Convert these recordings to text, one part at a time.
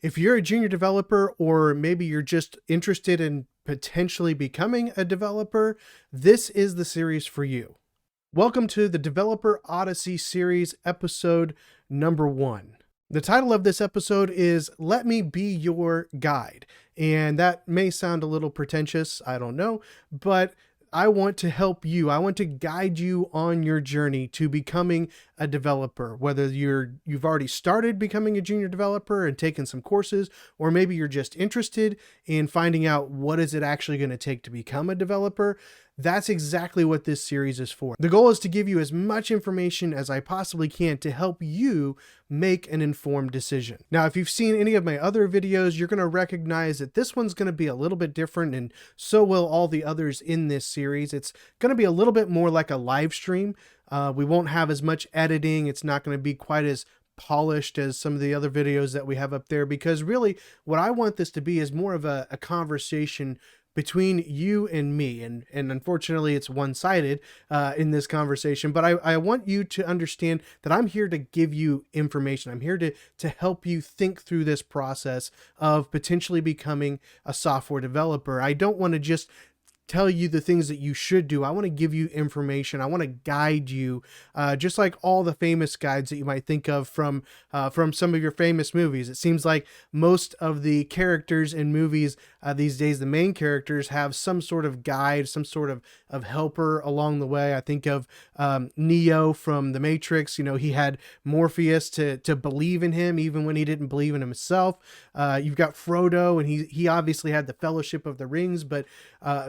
If you're a junior developer, or maybe you're just interested in potentially becoming a developer, this is the series for you. Welcome to the Developer Odyssey series, episode number 1. The title of this episode is Let Me Be Your Guide. And that may sound a little pretentious, I don't know, but I want to help you. I want to guide you on your journey to becoming a developer, whether you've already started becoming a junior developer and taken some courses, or maybe you're just interested in finding out what is it actually going to take to become a developer. That's exactly what this series is for. The goal is to give you as much information as I possibly can to help you make an informed decision. Now, if you've seen any of my other videos, you're going to recognize that this one's going to be a little bit different, and so will all the others in this series. It's going to be a little bit more like a live stream. We won't have as much editing. It's not going to be quite as polished as some of the other videos that we have up there, because really what I want this to be is more of a conversation between you and me. And unfortunately it's one-sided in this conversation, but I want you to understand that I'm here to give you information. I'm here to help you think through this process of potentially becoming a software developer. I don't want to just tell you the things that you should do. I want to give you information. I want to guide you, just like all the famous guides that you might think of from some of your famous movies. It seems like most of the characters in movies these days, the main characters, have some sort of guide, some sort of helper along the way. I think of Neo from The Matrix. You know, he had Morpheus to believe in him even when he didn't believe in himself. You've got Frodo, and he obviously had the Fellowship of the Rings, but he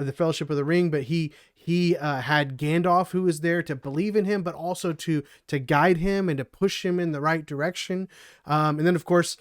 had Gandalf, who was there to believe in him, but also to guide him and to push him in the right direction. And then, of course,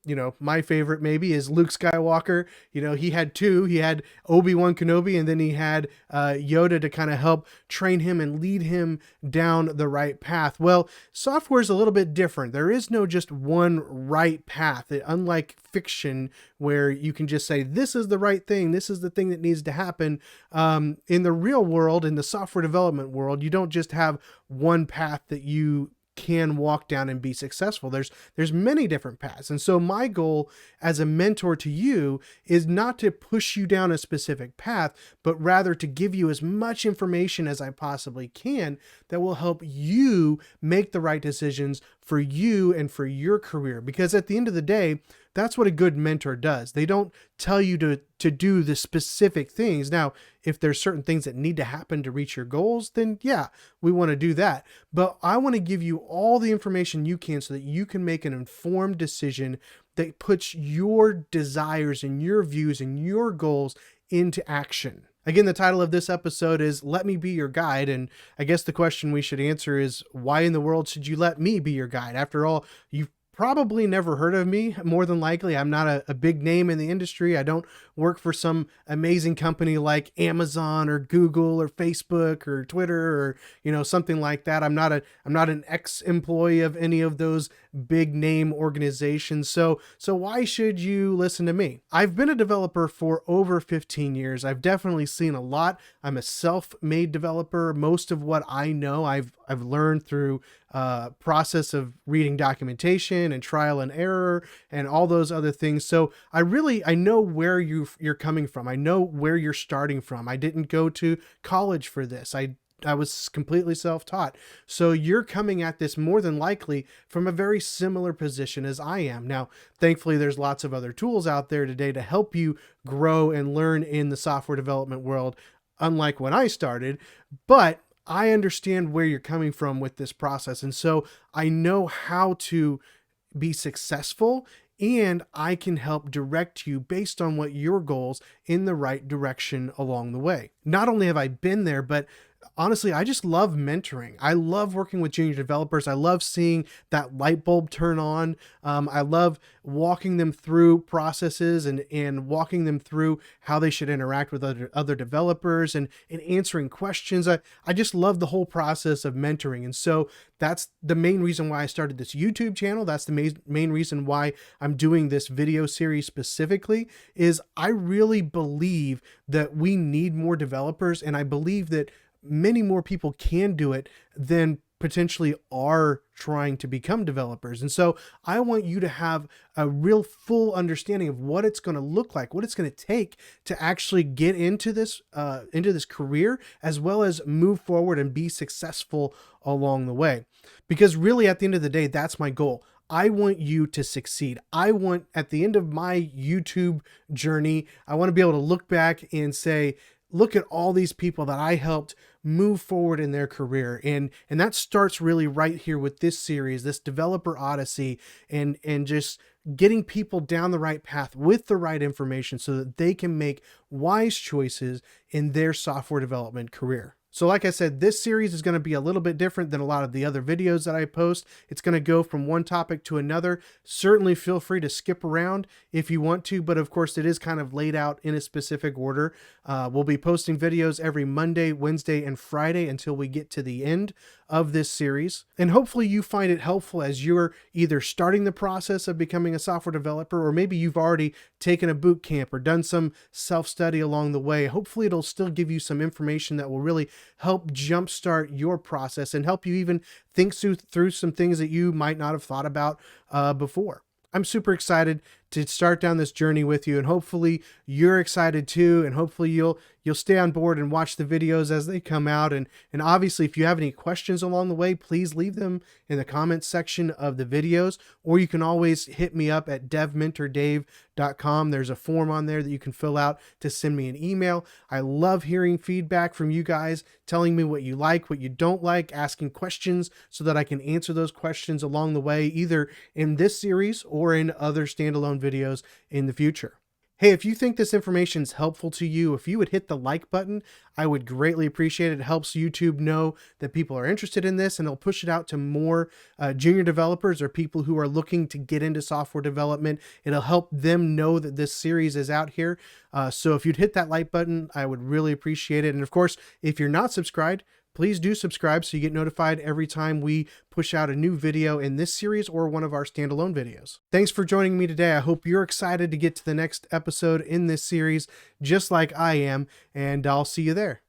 you know, my favorite maybe is Luke Skywalker. You know, he had two. He had Obi-Wan Kenobi, and then he had Yoda to kind of help train him and lead him down the right path. Well, software is a little bit different. There is no just one right path. Unlike fiction, where you can just say, this is the right thing, this is the thing that needs to happen. In the real world, in the software development world, you don't just have one path that you can walk down and be successful. There's many different paths. And so my goal as a mentor to you is not to push you down a specific path, but rather to give you as much information as I possibly can that will help you make the right decisions for you and for your career. Because at the end of the day, that's what a good mentor does. They don't tell you to do the specific things. Now, if there's certain things that need to happen to reach your goals, then yeah, we want to do that. But I want to give you all the information you can so that you can make an informed decision that puts your desires and your views and your goals into action. Again, the title of this episode is Let Me Be Your Guide. And I guess the question we should answer is, why in the world should you let me be your guide? After all, you've probably never heard of me. More than likely, I'm not a big name in the industry. I don't work for some amazing company like Amazon or Google or Facebook or Twitter or, you know, something like that. I'm not an ex-employee of any of those big name organizations. So why should you listen to me? I've been a developer for over 15 years. I've definitely seen a lot. I'm a self-made developer. Most of what I know, I've learned through process of reading documentation and trial and error and all those other things. So I know where you're coming from. I know where you're starting from. I didn't go to college for this. I was completely self-taught. So you're coming at this more than likely from a very similar position as I am. Now, thankfully, there's lots of other tools out there today to help you grow and learn in the software development world, unlike when I started. But I understand where you're coming from with this process. And so I know how to be successful, and I can help direct you based on what your goals in the right direction along the way. Not only have I been there, but honestly, I just love mentoring. I love working with junior developers. I love seeing that light bulb turn on. I love walking them through processes and walking them through how they should interact with other developers and answering questions. I just love the whole process of mentoring. And so that's the main reason why I started this YouTube channel. That's the main reason why I'm doing this video series specifically, is I really believe that we need more developers, and I believe that many more people can do it than potentially are trying to become developers. And so I want you to have a real full understanding of what it's going to look like, what it's going to take to actually get into this career, as well as move forward and be successful along the way. Because really, at the end of the day, that's my goal. I want you to succeed. I want, at the end of my YouTube journey, I want to be able to look back and say, look at all these people that I helped move forward in their career. And that starts really right here with this series, this Developer Odyssey, and just getting people down the right path with the right information so that they can make wise choices in their software development career. So like I said, this series is going to be a little bit different than a lot of the other videos that I post. It's going to go from one topic to another. Certainly feel free to skip around if you want to, but of course it is kind of laid out in a specific order. We'll be posting videos every Monday, Wednesday, and Friday until we get to the end of this series. And hopefully you find it helpful as you're either starting the process of becoming a software developer, or maybe you've already taken a boot camp or done some self-study along the way. Hopefully it'll still give you some information that will really help jumpstart your process and help you even think through some things that you might not have thought about before. I'm super excited to start down this journey with you, and hopefully you're excited too, and hopefully you'll stay on board and watch the videos as they come out. And obviously, if you have any questions along the way, please leave them in the comments section of the videos, or you can always hit me up at devmentordave.com. There's a form on there that you can fill out to send me an email. I love hearing feedback from you guys, telling me what you like, what you don't like, asking questions so that I can answer those questions along the way, either in this series or in other standalone videos in the future. Hey, if you think this information is helpful to you, if you would hit the like button, I would greatly appreciate it. It helps YouTube know that people are interested in this, and it'll push it out to more junior developers or people who are looking to get into software development. It'll help them know that this series is out here. So if you'd hit that like button, I would really appreciate it. And of course, if you're not subscribed, please do subscribe so you get notified every time we push out a new video in this series or one of our standalone videos. Thanks for joining me today. I hope you're excited to get to the next episode in this series, just like I am, and I'll see you there.